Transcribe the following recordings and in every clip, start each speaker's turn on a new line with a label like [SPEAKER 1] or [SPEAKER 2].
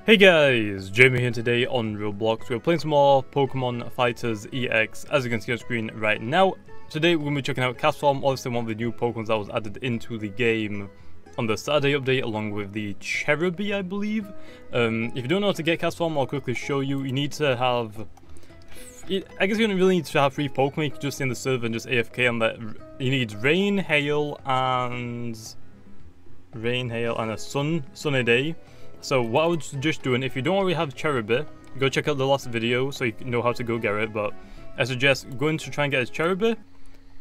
[SPEAKER 1] Hey guys, Jamie here today on Roblox. We're playing some more Pokemon Fighters EX, as you can see on screen right now. Today we're going to be checking out Castform, obviously one of the new Pokemon that was added into the game on the Saturday update, along with the Cherubi, I believe. If you don't know how to get Castform, I'll quickly show you. You need to have... I guess you don't really need to have 3 Pokemon, you can just stay in the server and just AFK on that. You need Rain, Hail, and a Sunny Day. So what I would suggest doing, if you don't already have Cherubi, go check out the last video so you know how to go get it, but I suggest going to try and get his Cherubi.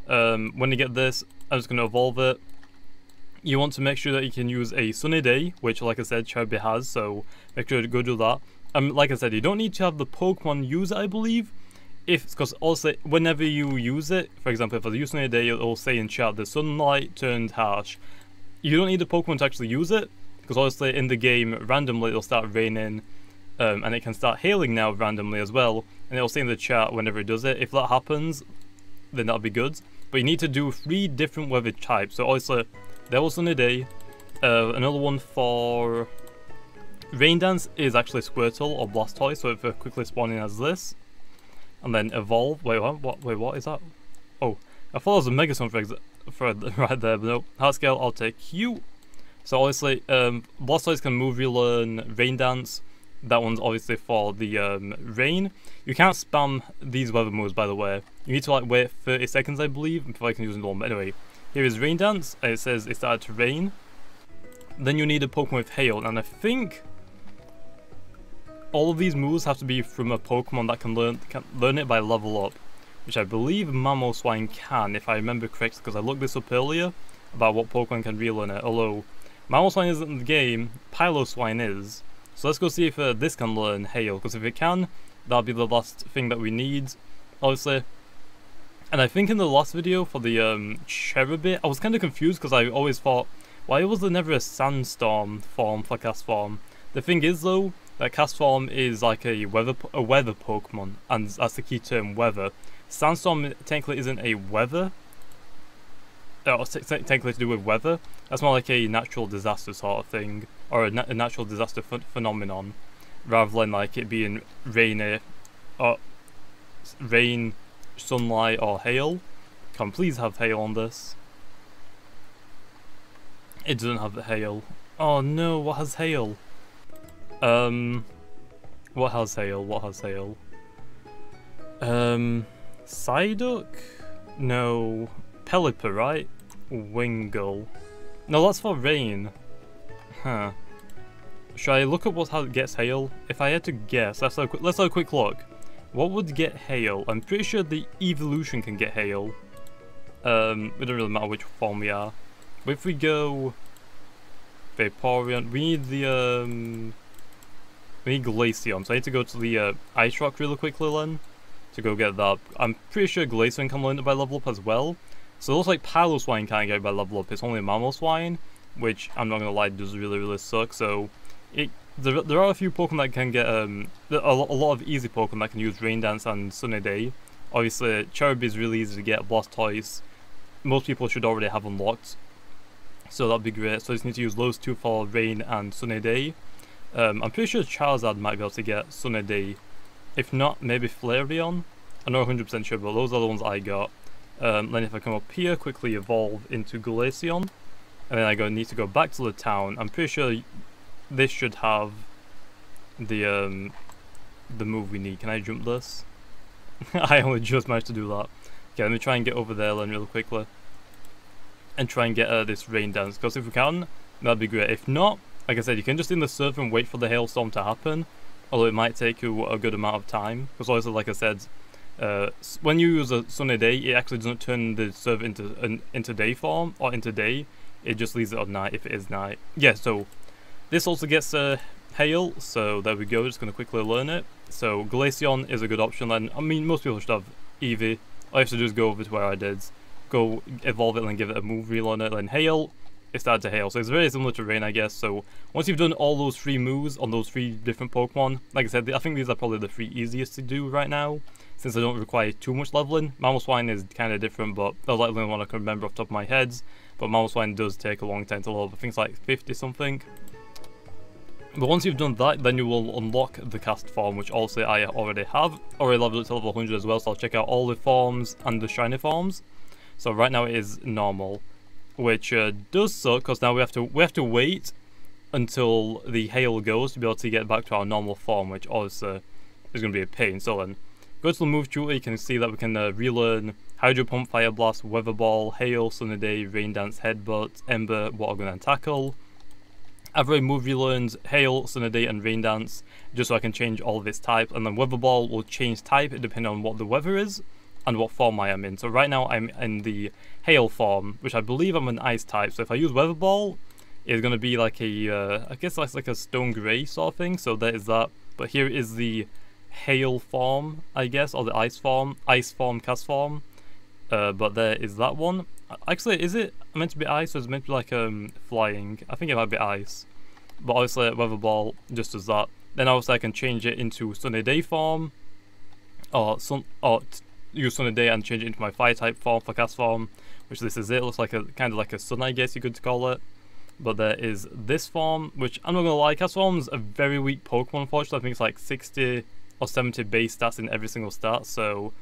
[SPEAKER 1] When you get this, I'm just going to evolve it. You want to make sure that you can use a Sunny Day, which like I said, Cherubi has, so make sure to go do that. Like I said, you don't need to have the Pokemon use it, I believe, because also whenever you use it, for example, if I use Sunny Day, it'll say in chat, the sunlight turned harsh. You don't need the Pokemon to actually use it, because obviously in the game, randomly it'll start raining, and it can start hailing now randomly as well, and it'll say in the chat whenever it does it. If that happens, then that'll be good. But you need to do 3 different weather types. So obviously, there was Sunny Day. Another one for Rain Dance is actually Squirtle or Blastoise, so if we're quickly spawning as this. And then Evolve. Wait, what is that? Oh, I thought it was a Megastone for right there, but no. Heart Scale, I'll take you. So obviously, Blastoise can move, relearn, Rain Dance. That one's obviously for the rain. You can't spam these weather moves, by the way. You need to like wait 30 seconds, I believe, before I can use them. But anyway, here is Rain Dance. It says it started to rain. Then you need a Pokemon with Hail, and I think all of these moves have to be from a Pokemon that can learn it by level up, which I believe Mamoswine can, if I remember correctly, because I looked this up earlier about what Pokemon can relearn it. Although Mamoswine isn't in the game, Piloswine is. So let's go see if this can learn Hail, because if it can, that'll be the last thing that we need, obviously. And I think in the last video for the Cherubi, I was kind of confused because I always thought, why was there never a Sandstorm form for Castform? The thing is though, that Castform is like a weather Pokemon, and that's the key term, weather. Sandstorm technically isn't a weather. Technically to do with weather. That's more like a natural disaster sort of thing, or a natural disaster phenomenon, rather than like it being rainy, or rain, sunlight, or hail. Can please have hail on this? It doesn't have the hail. Oh no! What has hail? What has hail? What has hail? Psyduck? No. Pelipper, right? Wingull. No, that's for rain. Huh. Should I look at what gets hail? If I had to guess, let's have a quick look. What would get hail? I'm pretty sure the evolution can get hail. It doesn't really matter which form we are. But if we go Vaporeon, we need the we need Glaceon. So I need to go to the Ice Rock really quickly then to go get that. I'm pretty sure Glaceon can learn it by level up as well. So it looks like Piloswine can't get it by level up, it's only Mamoswine, which I'm not gonna lie does really suck. So there are a few Pokemon that can get a lot of easy Pokemon that can use Rain Dance and Sunny Day. Obviously Cherubi is really easy to get, Blastoise most people should already have unlocked, so that'd be great. So I just need to use those 2 for Rain and Sunny Day. I'm pretty sure Charizard might be able to get Sunny Day. If not, maybe Flareon. I'm not 100% sure, but those are the ones I got. Then if I come up here, quickly evolve into Glaceon, and then I need to go back to the town. I'm pretty sure this should have the move we need. Can I jump this? I only just managed to do that. Okay, let me try and get over there then really quickly, and try and get this Rain Dance, because if we can, that'd be great. If not, like I said, you can just in the server and wait for the hailstorm to happen, although it might take you a good amount of time, because obviously, like I said, when you use a Sunny Day, it actually doesn't turn the server into day form, or into day, it just leaves it on night if it is night. Yeah, so this also gets hail, so there we go, just going to quickly learn it. So Glaceon is a good option then. I mean, most people should have Eevee. All you have to do is go over to where I did, go evolve it and then give it a move, relearn it, then hail. It started to hail, so it's very similar to rain, I guess. So once you've done all those 3 moves on those 3 different Pokemon, like I said, I think these are probably the 3 easiest to do right now, since they don't require too much leveling. Mamoswine is kind of different, but that's like the only one I can remember off the top of my head. But Mamoswine does take a long time to level. I think it's like 50 something. But once you've done that, then you will unlock the cast form, which also I already have. Already leveled it to level 100 as well, so I'll check out all the forms and the shiny forms. So right now it is normal, which does suck because now we have to wait until the hail goes to be able to get back to our normal form, which obviously is going to be a pain. So then, go to the move tutor, you can see that we can relearn Hydro Pump, Fire Blast, Weather Ball, Hail, Sunny Day, Rain Dance, Headbutt, Ember, Water Gun and Tackle. I've already move relearned Hail, Sunny Day and Rain Dance just so I can change all of its type, and then Weather Ball will change type depending on what the weather is and what form I am in. So right now I'm in the Hail form, which I believe I'm an Ice type, so if I use Weather Ball, it's going to be like a, I guess that's like a Stone Grey sort of thing, so there is that. But here is the Hail form, I guess, or the Ice form, Castform. But there is that one. Actually, is it meant to be ice or is it meant to be like flying? I think it might be ice. But obviously Weather Ball just does that. Then obviously I can change it into Sunny Day form. Or use Sunny Day and change it into my fire type form for Castform. Which this is it. It looks like a kind of like a sun, I guess you could call it. But there is this form, which I'm not gonna lie, Castform's a very weak Pokemon, unfortunately. I think it's like 60 or 70 base stats in every single stat, so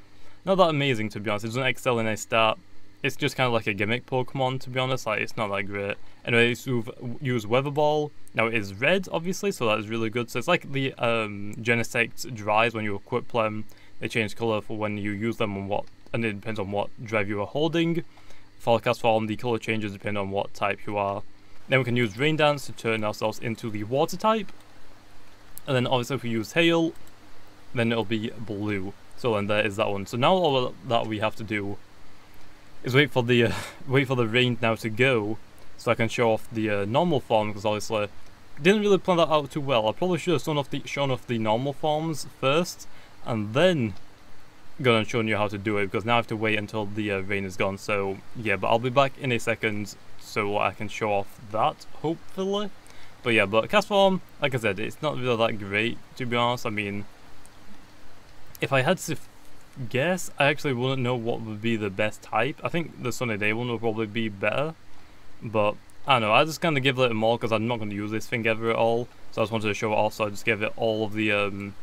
[SPEAKER 1] not that amazing to be honest. It doesn't excel in any stat. It's just kind of like a gimmick Pokemon to be honest, like it's not that great. Anyway, so use Weather Ball. Now it is red obviously, so that is really good. So it's like the Genesect dries when you equip them. They change colour for when you use them and it depends on what drive you are holding. For Castform, the colour changes depending on what type you are. Then we can use Rain Dance to turn ourselves into the water type. And then obviously if we use Hail, then it'll be blue. So then there is that one. So now all that we have to do is wait for the rain now to go, so I can show off the normal form, because obviously didn't really plan that out too well. I probably should have shown off the normal forms first, and then gone and shown you how to do it, because now I have to wait until the rain is gone. So yeah, but I'll be back in a second so I can show off that, hopefully. But yeah, but Castform, like I said, it's not really that great to be honest. I mean, if I had to guess, I actually wouldn't know what would be the best type. I think the Sunny Day one will probably be better, but I don't know, I just kind of give it more because I'm not going to use this thing ever at all, so I just wanted to show it off. So I just gave it all of the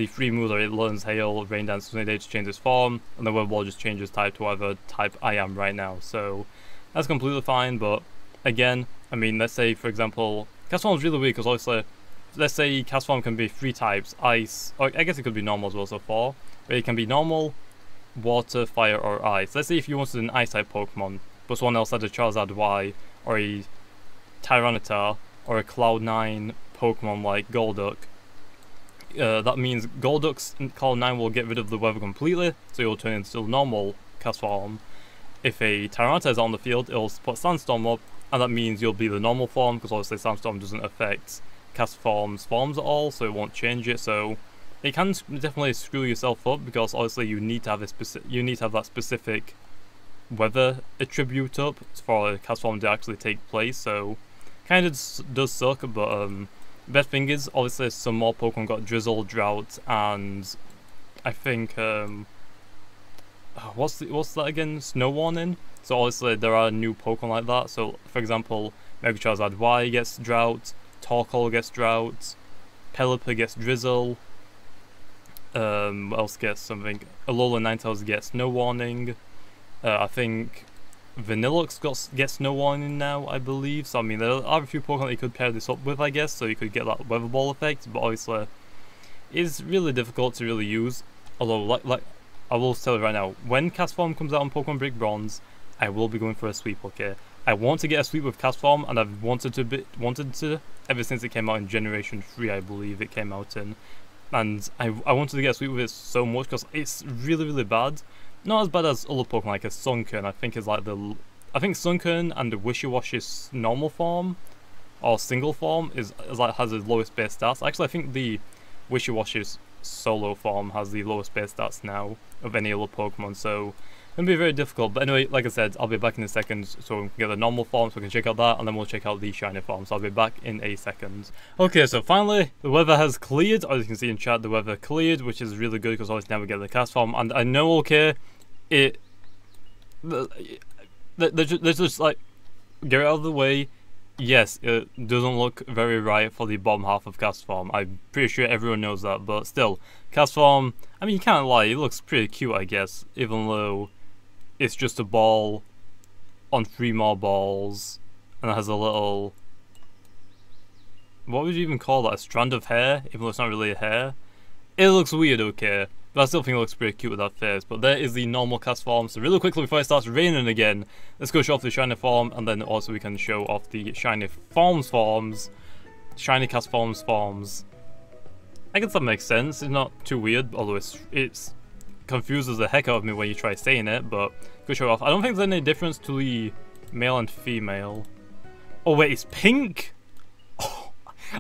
[SPEAKER 1] free moves, or it learns Hail, Rain Dance, Sunny Day to change its form, and the Weather Ball just changes type to whatever type I am right now, so that's completely fine. But again, I mean, let's say for example, Castform is really weak because obviously, let's say Castform can be 3 types, ice, or I guess it could be normal as well, so 4. But it can be normal, water, fire, or ice. Let's say if you wanted an ice type Pokemon, but someone else had a Charizard Y, or a Tyranitar, or a Cloud9 Pokemon like Golduck. That means Golduck's Cloud9 will get rid of the weather completely, so you'll turn into normal Castform. If a Tyranitar is on the field, it'll put Sandstorm up, and that means you'll be the normal form, because obviously Sandstorm doesn't affect Castform's forms at all, so it won't change it. So it can definitely screw yourself up, because obviously you need to have that specific weather attribute up for a Castform to actually take place. So kind of does suck, but best thing is obviously some more Pokemon got Drizzle, Drought, and I think what's that again? Snow Warning. So obviously there are new Pokemon like that. So for example, Mega Charizard Y gets Drought, Torkoal gets Drought, Pelipper gets Drizzle. What else gets something? Alola Ninetales gets Snow Warning. I think Vanilluxe gets Snow Warning now, I believe. So I mean, there are a few Pokemon that you could pair this up with, I guess, so you could get that Weather Ball effect. But obviously, it's really difficult to really use. Although, like I will tell you right now, when Castform comes out on Pokemon Brick Bronze, I will be going for a sweep. Okay, I want to get a sweep with Castform, and I've wanted to ever since it came out in Generation 3, I believe it came out in. And I wanted to get a sweep with it so much because it's really, really bad. Not as bad as other Pokemon like a Sunkern. I think Sunkern and the Wishy-Washy's normal form or single form has the lowest base stats. Actually, I think the Wishy-Washy's solo form has the lowest base stats now of any other Pokemon. So it's gonna be very difficult. But anyway, like I said, I'll be back in a second so we can get the normal form, so we can check out that, and then we'll check out the shiny form. So I'll be back in a second. Okay, so finally the weather has cleared. As you can see in chat, the weather cleared, which is really good because obviously now we get the Castform. And I know, okay, they're just like, get it out of the way. yes, it doesn't look very right for the bottom half of Castform. I'm pretty sure everyone knows that, but still, Castform, I mean, you can't lie, it looks pretty cute, I guess, even though it's just a ball on 3 more balls, and it has a little, what would you even call that, a strand of hair, even though it's not really a hair? It looks weird, okay, but I still think it looks pretty cute with that face. But there is the normal Castform. So really quickly before it starts raining again, let's go show off the shiny form, and then also we can show off the shiny forms. Shiny Castforms forms. I guess that makes sense. It's not too weird, although it's confuses the heck out of me when you try saying it. But go show off. I don't think there's any difference to the male and female. Oh wait, it's pink.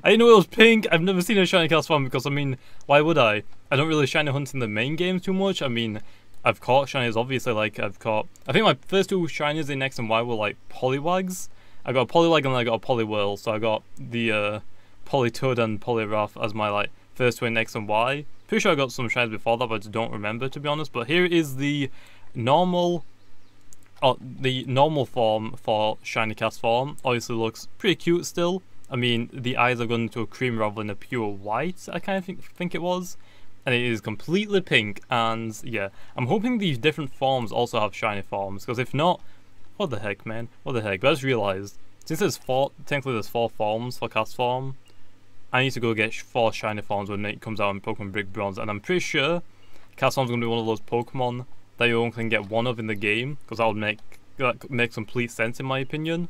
[SPEAKER 1] I didn't know it was pink. I've never seen a shiny Castform because, I mean, why would I? I don't really shiny hunt in the main game too much. I mean, I've caught shinies, obviously, like, I think my first 2 shinies in X and Y were, like, Poliwags. I got a Poliwag and then I got a Poliwhirl, so I got the, Politoed and Poliwrath as my, like, first 2 in X and Y. Pretty sure I got some shinies before that, but I don't remember, to be honest. But here is the normal form for shiny Castform. Obviously looks pretty cute still. I mean, the eyes have gone into a cream rather than a pure white, I kind of think it was. And it is completely pink, and yeah. I'm hoping these different forms also have shiny forms, because if not, what the heck, man? What the heck? But I just realised, since technically there's 4 forms for Castform, I need to go get 4 shiny forms when it comes out in Pokemon Brick Bronze, and I'm pretty sure Castform's going to be one of those Pokemon that you only can get 1 of in the game, because that would make complete sense in my opinion.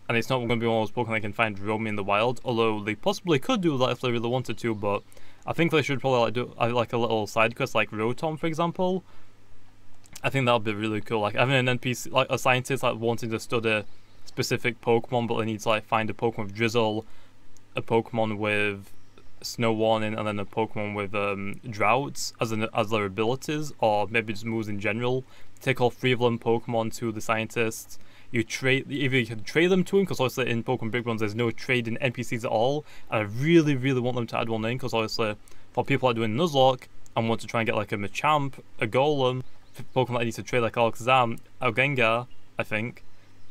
[SPEAKER 1] And it's not going to be one of those Pokemon that can find roaming in the wild, although they possibly could do that if they really wanted to, but I think they should probably do like a little side quest like Rotom, for example. I think that would be really cool, like having an NPC, like a scientist like wanting to study specific Pokemon, but they need to like find a Pokemon with Drizzle, a Pokemon with Snow Warning, and then a Pokemon with Droughts as their abilities, or maybe just moves in general. Take all 3 of them Pokemon to the scientists. Either you can trade them to him, because obviously in Pokemon Big Ones there's no trading NPCs at all, and I really want them to add one in, because obviously for people that are doing Nuzlocke and want to try and get like a Machamp, a Golem, Pokemon that need to trade like Alakazam, or Gengar, I think,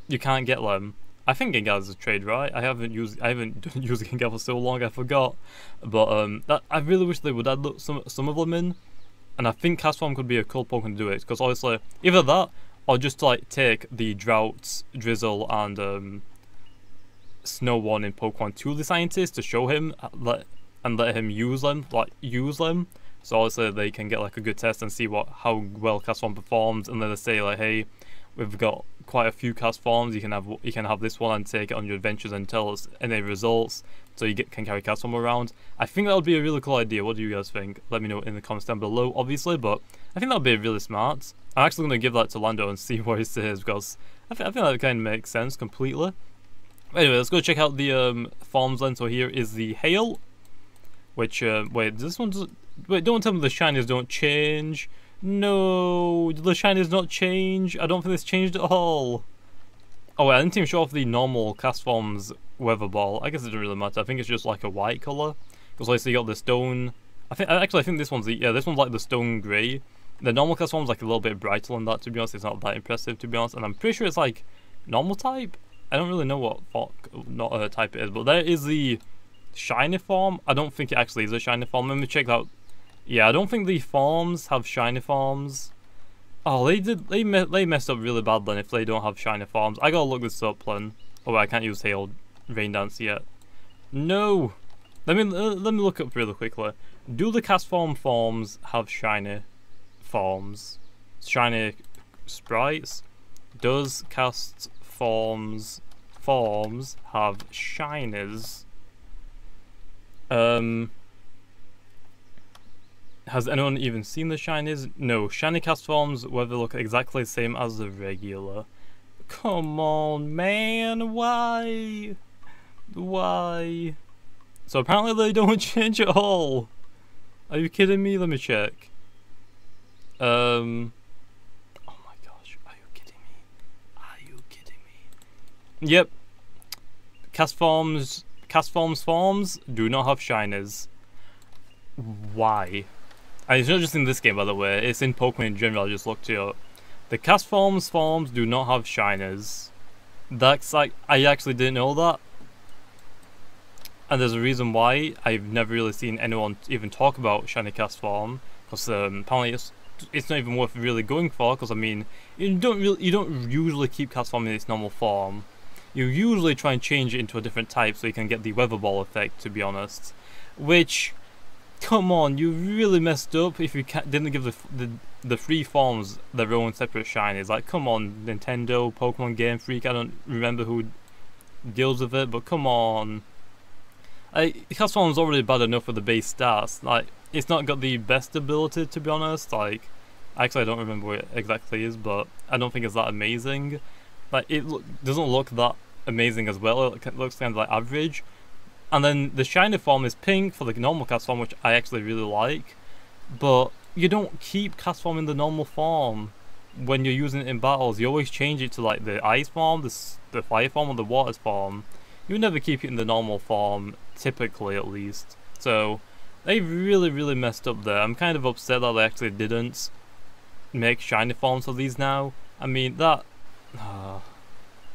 [SPEAKER 1] you can't get them. I think Gengar is a trade, right? I haven't used Gengar for so long, I forgot. But I really wish they would add some of them in, and I think Castform could be a cool Pokemon to do it, because obviously either that, or just like take the Droughts, Drizzle, and Snow Warning Pokemon to the scientist to show him, and let him use them, so obviously they can get like a good test and see how well Castform performs, and then they say like, hey, we've got quite a few Castforms, you can have this one and take it on your adventures and tell us any results, so you can carry Castform around. I think that would be a really cool idea. What do you guys think? Let me know in the comments down below, obviously, but I think that would be really smart. I'm actually going to give that to Lando and see what he says, because I think that kind of makes sense completely. Anyway, let's go check out the forms then. So here is the Hail, which, wait, this one doesn't, wait, don't tell me the shinies don't change. No, the shinies not change. I don't think this changed at all. Oh wait, I didn't even show off the normal Castform's Weather Ball. I guess it doesn't really matter. I think it's just like a white colour. Because like, so you got the stone. I think this one's this one's like the stone grey. The normal Castform's like a little bit brighter than that, to be honest. It's not that impressive, to be honest. And I'm pretty sure it's like normal type. I don't really know what type it is, but there is the shiny form. I don't think it actually is a shiny form. Let me check out. Yeah, I don't think the forms have shiny forms. Oh, they messed up really bad then if they don't have shiny forms. I gotta look this up then. Oh wait, I can't use Hail Rain Dance yet. No! Let me look up really quickly. Do the Castform forms have shiny forms? Shiny sprites? Does Castform's forms have shinies? Has anyone even seen the shinies? No, shiny Castforms, whether look exactly the same as the regular. Come on, man, why? Why? So apparently they don't change at all. Are you kidding me? Let me check. Oh my gosh, are you kidding me? Are you kidding me? Yep. Castform's forms do not have shinies. Why? And it's not just in this game, by the way, it's in Pokemon in general. I just looked it up. The Castform's forms do not have shinies. That's like, I actually didn't know that. and there's a reason why I've never really seen anyone even talk about shiny Castform, because apparently it's not even worth really going for, because I mean, you don't usually keep Castform in its normal form. You usually try and change it into a different type so you can get the weather ball effect, to be honest. Which, come on, you really messed up if you didn't give the three forms their own separate shinies. Like, come on, Nintendo, Pokemon Game Freak, I don't remember who deals with it, but come on. Castform's already bad enough with the base stats. Like, it's not got the best ability, to be honest. Like, actually I don't remember what it exactly is, but I don't think it's that amazing. Like, it doesn't look that amazing as well. It looks kind of like average. And then the shiny form is pink for the normal Castform, which I actually really like. But you don't keep Castform in the normal form when you're using it in battles. You always change it to like the ice form, the fire form, or the water form. You never keep it in the normal form, typically at least. So they really messed up there. I'm kind of upset that they actually didn't make shiny forms of these now. I mean, that...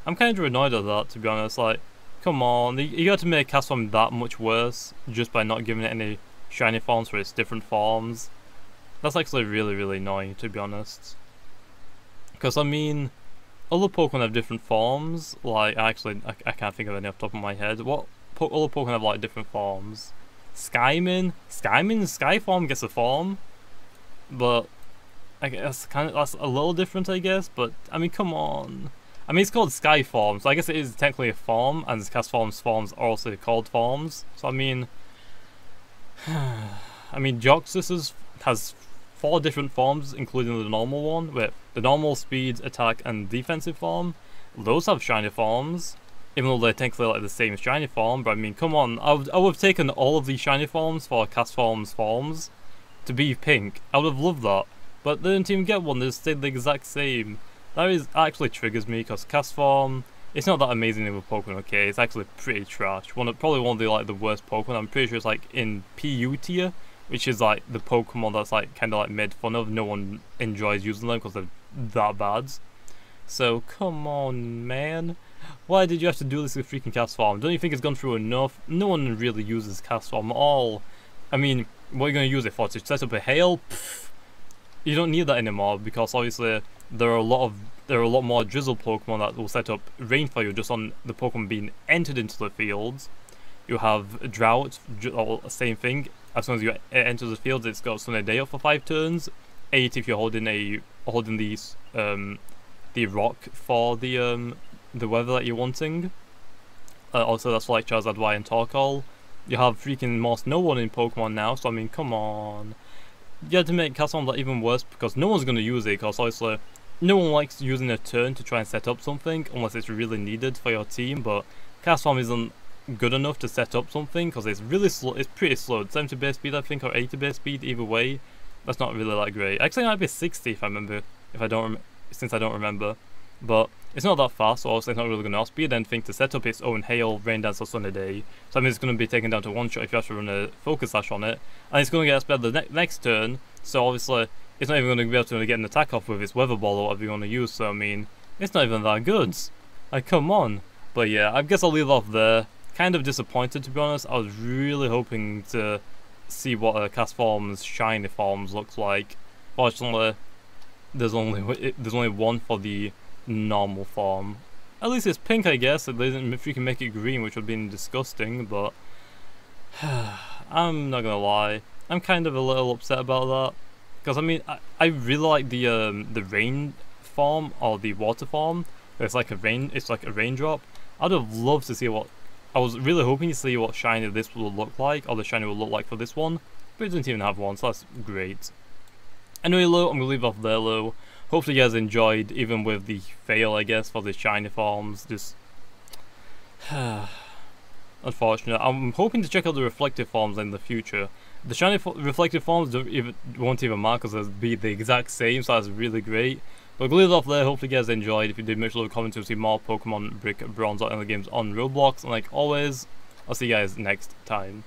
[SPEAKER 1] I'm kind of annoyed at that, to be honest. Like, come on, you got to make Castform that much worse just by not giving it any shiny forms for its different forms. That's actually really annoying, to be honest. Because, I mean, other Pokemon have different forms. Like, actually, I can't think of any off the top of my head. What other Pokemon have, like, different forms? Skyform gets a form. But I guess that's a little different, I guess. But, I mean, come on. I mean, it's called Skyform, so I guess it is technically a form, and Castform's forms are also called forms. So I mean, Joxus has 4 different forms, including the normal one, with the normal, speed, attack, and defensive form. Those have shiny forms, even though they're technically like the same shiny form. But I mean, come on, I would have taken all of these shiny forms for Castform's forms to be pink. I would have loved that, but they didn't even get one. They stayed the exact same. That actually triggers me, because Castform, it's not that amazing of a Pokemon, okay? It's actually pretty trash. Probably one of the worst Pokemon. I'm pretty sure it's like in PU tier, which is like the Pokemon that's like kind of like made fun of. No one enjoys using them because they're that bad. So come on, man. Why did you have to do this with freaking Castform? Don't you think it's gone through enough? No one really uses Castform at all. I mean, what are you going to use it for? To set up a hail? Pfft. You don't need that anymore, because obviously there are a lot more drizzle Pokemon that will set up rain for you just on the Pokemon being entered into the fields. You have Drought, same thing. As soon as you enter the field, it's got Sunny Day up for 5 turns. 8 if you're holding the rock for the weather that you're wanting. Also, that's for like Charizard Y and Torkoal. You have freaking more Snow One in Pokemon now, so I mean, come on. You had to make Castform that even worse, because no one's going to use it, because obviously no one likes using a turn to try and set up something unless it's really needed for your team. But Castform isn't good enough to set up something, because it's really slow. It's pretty slow. 70 base speed, I think, or 80 base speed. Either way, that's not really that great. Actually, it might be 60 if I remember. Since I don't remember. But it's not that fast, so obviously it's not really going to outspeed anything to set up its own Hail, Rain Dance, or Sunny Day. So I mean, it's going to be taken down to 1 shot if you have to run a Focus Sash on it. And it's going to get spelled the next turn, so obviously it's not even going to be able to get an attack off with its Weather Ball or whatever you want to use. So I mean, it's not even that good. Like, come on. But yeah, I guess I'll leave off there. Kind of disappointed, to be honest. I was really hoping to see what Castform's shiny forms looks like. Fortunately, there's only one for the normal form. At least it's pink, I guess. They didn't freaking make it green, which would have been disgusting, but I'm not gonna lie, I'm kind of a little upset about that, because I mean, I really like the rain form, or the water form. It's like a raindrop. I'd have loved to see what, I was really hoping to see what shiny this will look like, or the shiny will look like for this one, but it doesn't even have one, so that's great. Anyway, Lo, I'm gonna leave off there, Lo. Hopefully you guys enjoyed, even with the fail, I guess, for the shiny forms. Just unfortunate. I'm hoping to check out the reflective forms in the future. The shiny reflective forms won't even mark us as be the exact same, so that's really great. But I'll leave it off there. Hopefully you guys enjoyed. If you did, make sure to comment to see more Pokemon Brick, Bronze, or other games on Roblox. And like always, I'll see you guys next time.